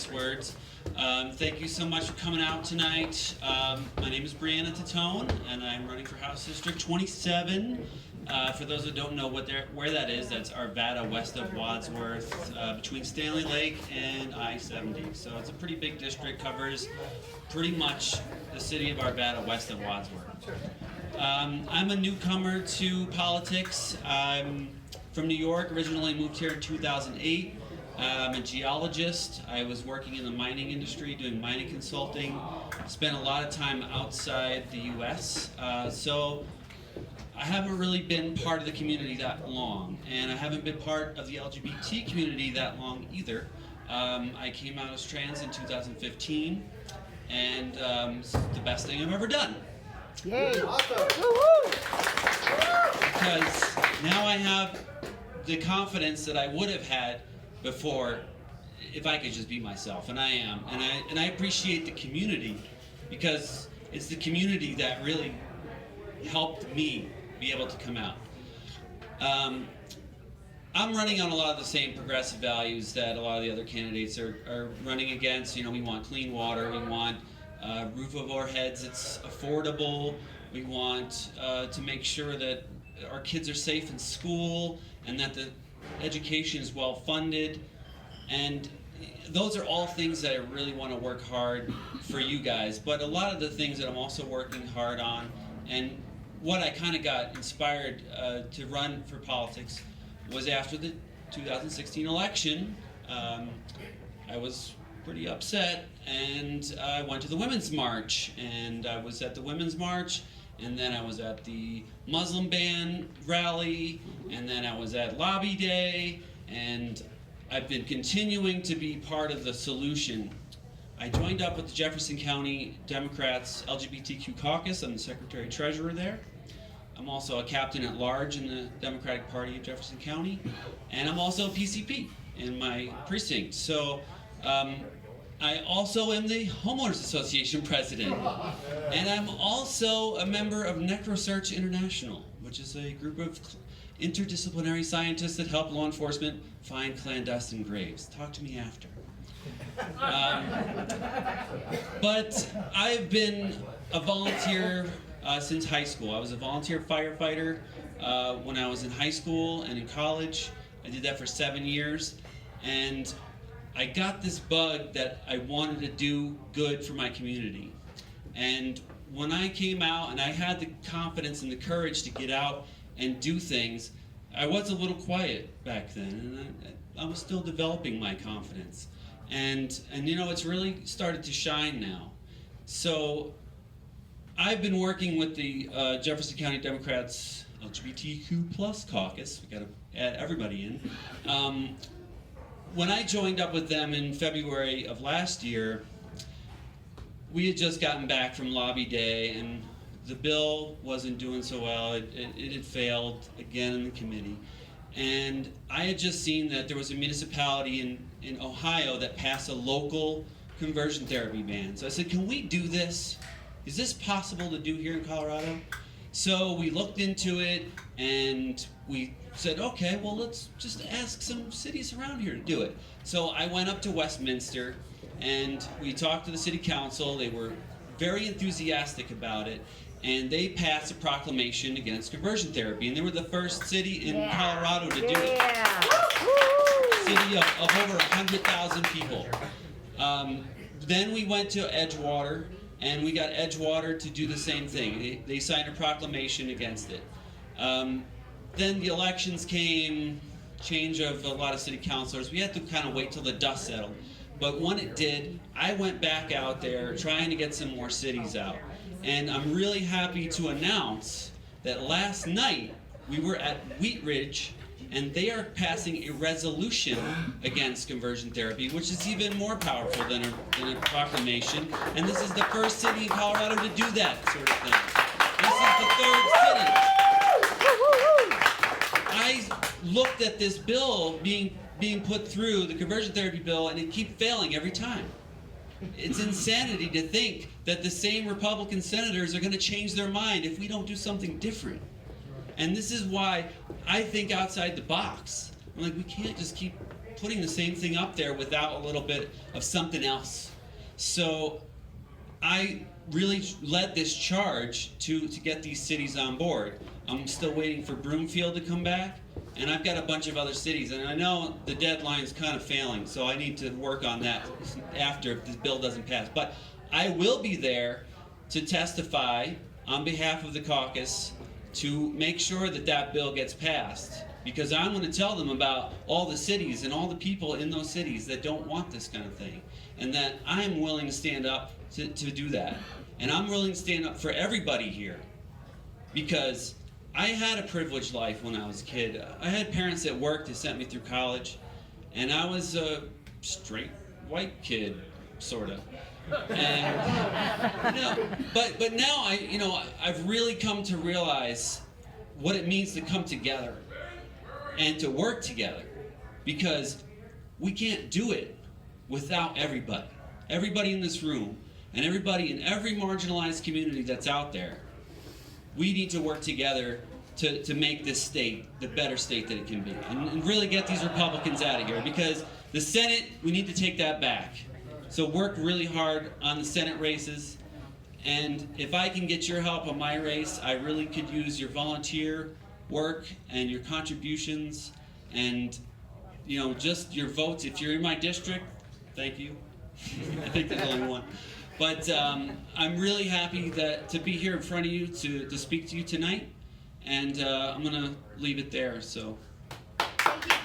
nice words. Thank you so much for coming out tonight. My name is Brianna Tatone, and I'm running for House District 27. For those who don't know where that is, that's Arvada, west of Wadsworth, between Stanley Lake and I-70. So it's a pretty big district, covers pretty much the city of Arvada, west of Wadsworth. I'm a newcomer to politics. I'm from New York, originally moved here in 2008. I'm a geologist. I was working in the mining industry, doing mining consulting. Spent a lot of time outside the U.S. So I haven't really been part of the community that long, and I haven't been part of the LGBT community that long either. I came out as trans in 2015, and it's the best thing I've ever done. Yay! Awesome. Because now I have the confidence that I would have had before if I could just be myself, and I am. And I appreciate the community, because it's the community that really helped me be able to come out. I'm running on a lot of the same progressive values that a lot of the other candidates are running against. You know, we want clean water, we want a roof over our heads that's affordable, we want to make sure that our kids are safe in school and that the education is well funded, and those are all things that I really want to work hard for you guys. But a lot of the things that I'm also working hard on, and what I kind of got inspired to run for politics was after the 2016 election. I was pretty upset, and I went to the Women's March, and I was at the Women's March, and then I was at the Muslim ban rally, and then I was at Lobby Day, and I've been continuing to be part of the solution. I joined up with the Jefferson County Democrats LGBTQ caucus. I'm the secretary treasurer there. I'm also a captain at large in the Democratic Party of Jefferson County, and I'm also a PCP in my precinct. So I also am the Homeowners Association president, and I'm also a member of NecroSearch International, which is a group of interdisciplinary scientists that help law enforcement find clandestine graves. Talk to me after. But I've been a volunteer since high school. I was a volunteer firefighter when I was in high school and in college. I did that for 7 years, and I got this bug that I wanted to do good for my community. And when I came out and I had the confidence and the courage to get out and do things, I was a little quiet back then, and I was still developing my confidence. And you know, it's really started to shine now. So I've been working with the Jefferson County Democrats LGBTQ plus caucus. We got to add everybody in. When I joined up with them in February of last year, we had just gotten back from Lobby Day, and the bill wasn't doing so well. It had failed again in the committee. And I had just seen that there was a municipality in Ohio that passed a local conversion therapy ban. So I said, can we do this? Is this possible to do here in Colorado? So we looked into it, and we said, okay, well, let's just ask some cities around here to do it. So I went up to Westminster, and we talked to the city council. They were very enthusiastic about it, and they passed a proclamation against conversion therapy, and they were the first city in Colorado to do it. City of over 100,000 people. Then we went to Edgewater, and we got Edgewater to do the same thing. They signed a proclamation against it. Then the elections came, change of a lot of city councilors. We had to kind of wait till the dust settled. But when it did, I went back out there trying to get some more cities out. And I'm really happy to announce that last night we were at Wheat Ridge, and they are passing a resolution against conversion therapy, which is even more powerful than a proclamation. And this is the first city in Colorado to do that sort of thing. This is the third city. I looked at this bill being put through, the conversion therapy bill, and it keeps failing every time. It's insanity to think that the same Republican senators are going to change their mind if we don't do something different. And this is why I think outside the box. I'm like, we can't just keep putting the same thing up there without a little bit of something else. So I really led this charge to get these cities on board. I'm still waiting for Broomfield to come back, and I've got a bunch of other cities, and I know the deadline's kind of failing, so I need to work on that after if this bill doesn't pass. But I will be there to testify on behalf of the caucus to make sure that that bill gets passed, because I'm going to tell them about all the cities and all the people in those cities that don't want this kind of thing, and that I'm willing to stand up to do that. And I'm willing to stand up for everybody here, because I had a privileged life when I was a kid. I had parents that worked that sent me through college, and I was a straight white kid, sort of. And but now I've really come to realize what it means to come together and to work together, because we can't do it without everybody. Everybody in this room and everybody in every marginalized community that's out there. We need to work together to make this state the better state that it can be, and really get these Republicans out of here, because the Senate, we need to take that back. So work really hard on the Senate races, and if I can get your help on my race, I really could use your volunteer work and your contributions, and just your votes. If you're in my district, thank you. I think there's only one. But I'm really happy to be here in front of you to speak to you tonight, and I'm going to leave it there. So. Thank you.